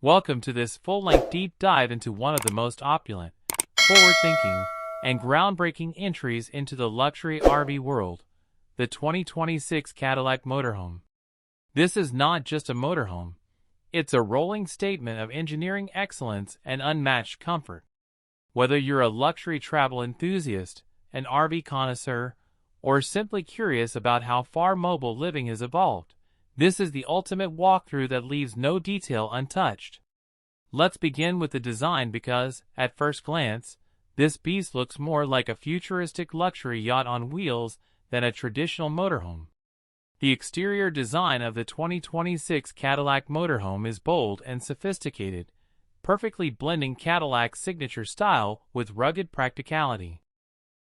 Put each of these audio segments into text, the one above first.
Welcome to this full-length deep dive into one of the most opulent, forward-thinking, and groundbreaking entries into the luxury RV world, the 2026 Cadillac Motorhome. This is not just a motorhome, it's a rolling statement of engineering excellence and unmatched comfort. Whether you're a luxury travel enthusiast, an RV connoisseur, or simply curious about how far mobile living has evolved, this is the ultimate walkthrough that leaves no detail untouched. Let's begin with the design because, at first glance, this beast looks more like a futuristic luxury yacht on wheels than a traditional motorhome. The exterior design of the 2026 Cadillac Motorhome is bold and sophisticated, perfectly blending Cadillac's signature style with rugged practicality.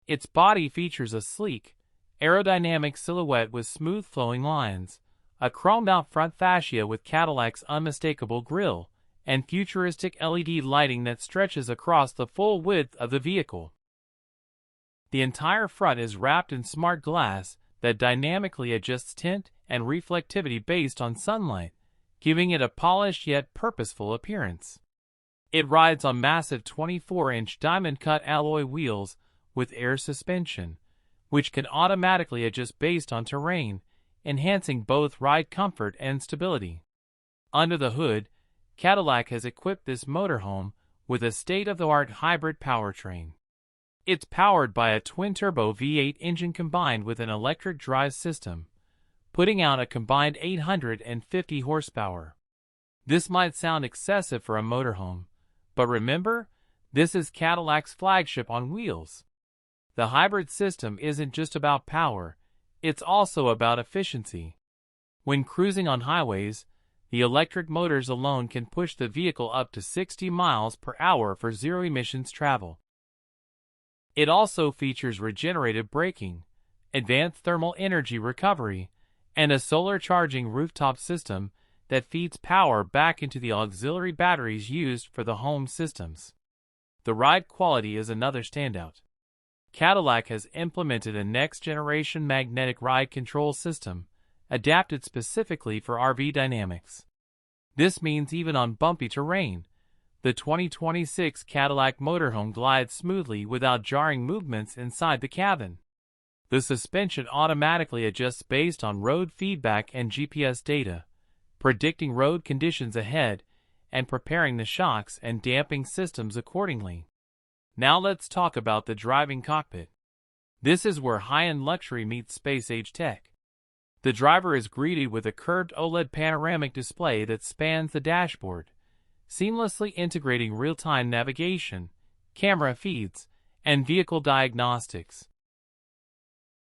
Its body features a sleek, aerodynamic silhouette with smooth flowing lines, a chromed-out front fascia with Cadillac's unmistakable grille, and futuristic LED lighting that stretches across the full width of the vehicle. The entire front is wrapped in smart glass that dynamically adjusts tint and reflectivity based on sunlight, giving it a polished yet purposeful appearance. It rides on massive 24-inch diamond-cut alloy wheels with air suspension, which can automatically adjust based on terrain, enhancing both ride comfort and stability. Under the hood, Cadillac has equipped this motorhome with a state-of-the-art hybrid powertrain. It's powered by a twin-turbo V8 engine combined with an electric drive system, putting out a combined 850 horsepower. This might sound excessive for a motorhome, but remember, this is Cadillac's flagship on wheels. The hybrid system isn't just about power, it's also about efficiency. When cruising on highways, the electric motors alone can push the vehicle up to 60 miles per hour for zero-emissions travel. It also features regenerative braking, advanced thermal energy recovery, and a solar charging rooftop system that feeds power back into the auxiliary batteries used for the home systems. The ride quality is another standout. Cadillac has implemented a next-generation magnetic ride control system, adapted specifically for RV dynamics. This means even on bumpy terrain, the 2026 Cadillac Motorhome glides smoothly without jarring movements inside the cabin. The suspension automatically adjusts based on road feedback and GPS data, predicting road conditions ahead and preparing the shocks and damping systems accordingly. Now let's talk about the driving cockpit. This is where high-end luxury meets space-age tech. The driver is greeted with a curved OLED panoramic display that spans the dashboard, seamlessly integrating real-time navigation, camera feeds, and vehicle diagnostics.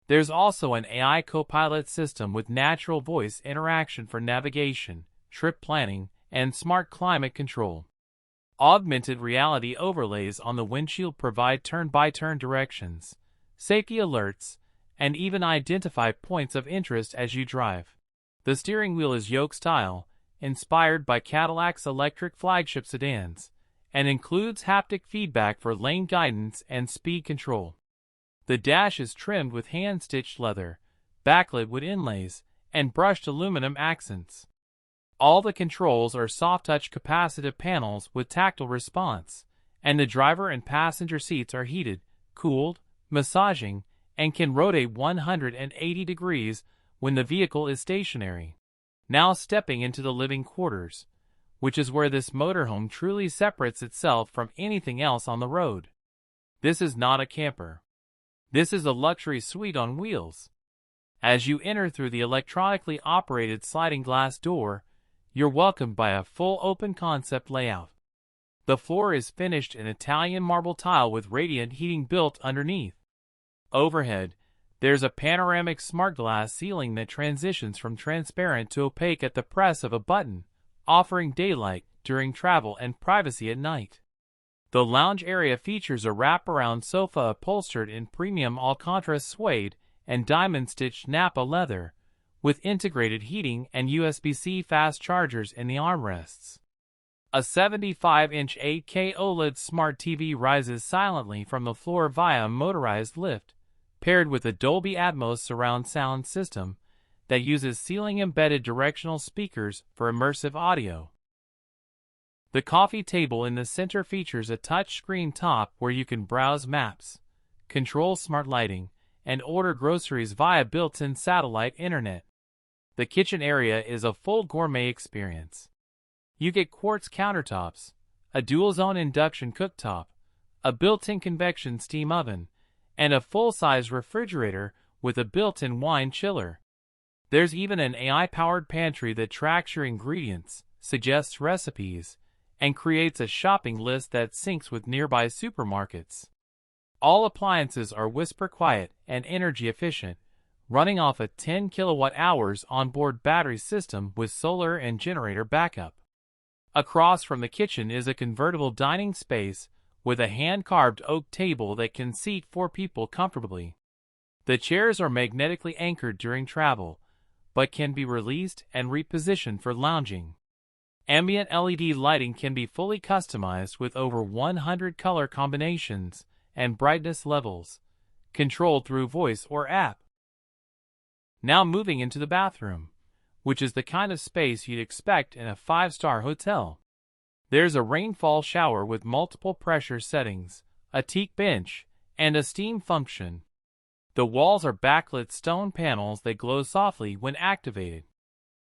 There's also an AI co-pilot system with natural voice interaction for navigation, trip planning, and smart climate control. Augmented reality overlays on the windshield provide turn-by-turn directions, safety alerts, and even identify points of interest as you drive. The steering wheel is yoke-style, inspired by Cadillac's electric flagship sedans, and includes haptic feedback for lane guidance and speed control. The dash is trimmed with hand-stitched leather, backlit wood inlays, and brushed aluminum accents. All the controls are soft-touch capacitive panels with tactile response, and the driver and passenger seats are heated, cooled, massaging, and can rotate 180 degrees when the vehicle is stationary. Now stepping into the living quarters, which is where this motorhome truly separates itself from anything else on the road. This is not a camper. This is a luxury suite on wheels. As you enter through the electronically operated sliding glass door, you're welcomed by a full open concept layout. The floor is finished in Italian marble tile with radiant heating built underneath. Overhead, there's a panoramic smart glass ceiling that transitions from transparent to opaque at the press of a button, offering daylight during travel and privacy at night. The lounge area features a wraparound sofa upholstered in premium Alcantara suede and diamond-stitched Napa leather, with integrated heating and USB-C fast chargers in the armrests. A 75-inch 8K OLED smart TV rises silently from the floor via a motorized lift, paired with a Dolby Atmos surround sound system that uses ceiling-embedded directional speakers for immersive audio. The coffee table in the center features a touchscreen top where you can browse maps, control smart lighting, and order groceries via built-in satellite internet. The kitchen area is a full gourmet experience. You get quartz countertops, a dual-zone induction cooktop, a built-in convection steam oven, and a full-size refrigerator with a built-in wine chiller. There's even an AI-powered pantry that tracks your ingredients, suggests recipes, and creates a shopping list that syncs with nearby supermarkets. All appliances are whisper quiet and energy efficient, running off a 10 kilowatt-hours onboard battery system with solar and generator backup. Across from the kitchen is a convertible dining space with a hand-carved oak table that can seat 4 people comfortably. The chairs are magnetically anchored during travel, but can be released and repositioned for lounging. Ambient LED lighting can be fully customized with over 100 color combinations and brightness levels, controlled through voice or app. Now moving into the bathroom, which is the kind of space you'd expect in a 5-star hotel. There's a rainfall shower with multiple pressure settings, a teak bench, and a steam function. The walls are backlit stone panels that glow softly when activated.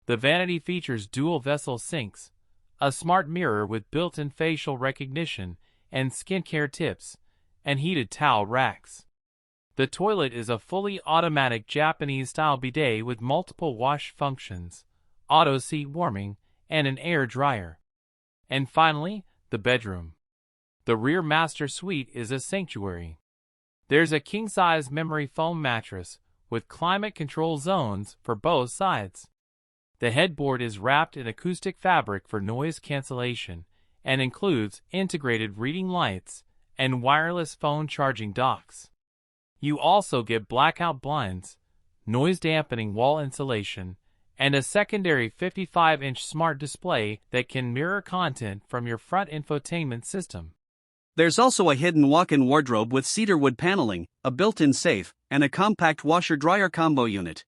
The vanity features dual vessel sinks, a smart mirror with built-in facial recognition and skincare tips, and heated towel racks. The toilet is a fully automatic Japanese-style bidet with multiple wash functions, auto seat warming, and an air dryer. And finally, the bedroom. The rear master suite is a sanctuary. There's a king-size memory foam mattress with climate control zones for both sides. The headboard is wrapped in acoustic fabric for noise cancellation and includes integrated reading lights and wireless phone charging docks. You also get blackout blinds, noise-dampening wall insulation, and a secondary 55-inch smart display that can mirror content from your front infotainment system. There's also a hidden walk-in wardrobe with cedarwood paneling, a built-in safe, and a compact washer-dryer combo unit.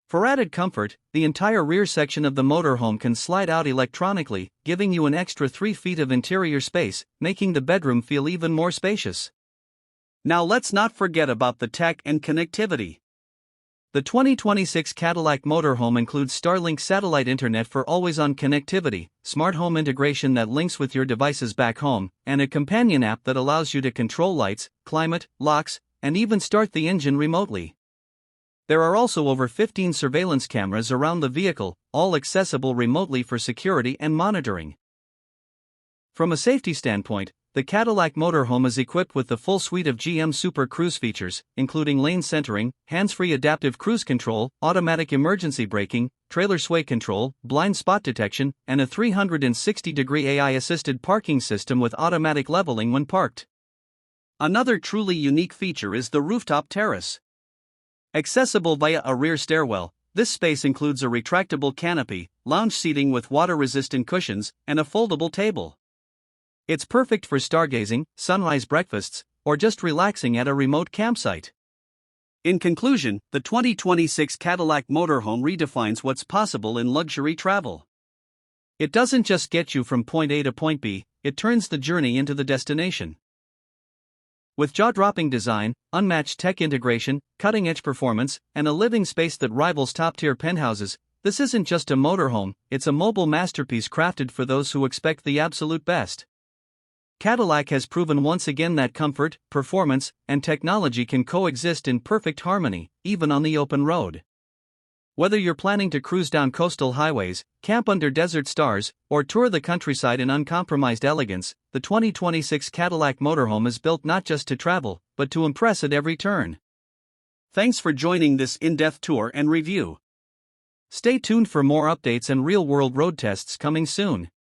For added comfort, the entire rear section of the motorhome can slide out electronically, giving you an extra 3 feet of interior space, making the bedroom feel even more spacious. Now let's not forget about the tech and connectivity. The 2026 Cadillac Motorhome includes Starlink satellite internet for always-on connectivity, smart home integration that links with your devices back home, and a companion app that allows you to control lights, climate, locks, and even start the engine remotely. There are also over 15 surveillance cameras around the vehicle, all accessible remotely for security and monitoring. From a safety standpoint, the Cadillac Motorhome is equipped with the full suite of GM Super Cruise features, including lane centering, hands-free adaptive cruise control, automatic emergency braking, trailer sway control, blind spot detection, and a 360-degree AI-assisted parking system with automatic leveling when parked. Another truly unique feature is the rooftop terrace. Accessible via a rear stairwell, this space includes a retractable canopy, lounge seating with water-resistant cushions, and a foldable table. It's perfect for stargazing, sunrise breakfasts, or just relaxing at a remote campsite. In conclusion, the 2026 Cadillac Motorhome redefines what's possible in luxury travel. It doesn't just get you from point A to point B, it turns the journey into the destination. With jaw-dropping design, unmatched tech integration, cutting-edge performance, and a living space that rivals top-tier penthouses, this isn't just a motorhome, it's a mobile masterpiece crafted for those who expect the absolute best. Cadillac has proven once again that comfort, performance, and technology can coexist in perfect harmony, even on the open road. Whether you're planning to cruise down coastal highways, camp under desert stars, or tour the countryside in uncompromised elegance, the 2026 Cadillac Motorhome is built not just to travel, but to impress at every turn. Thanks for joining this in-depth tour and review. Stay tuned for more updates and real-world road tests coming soon.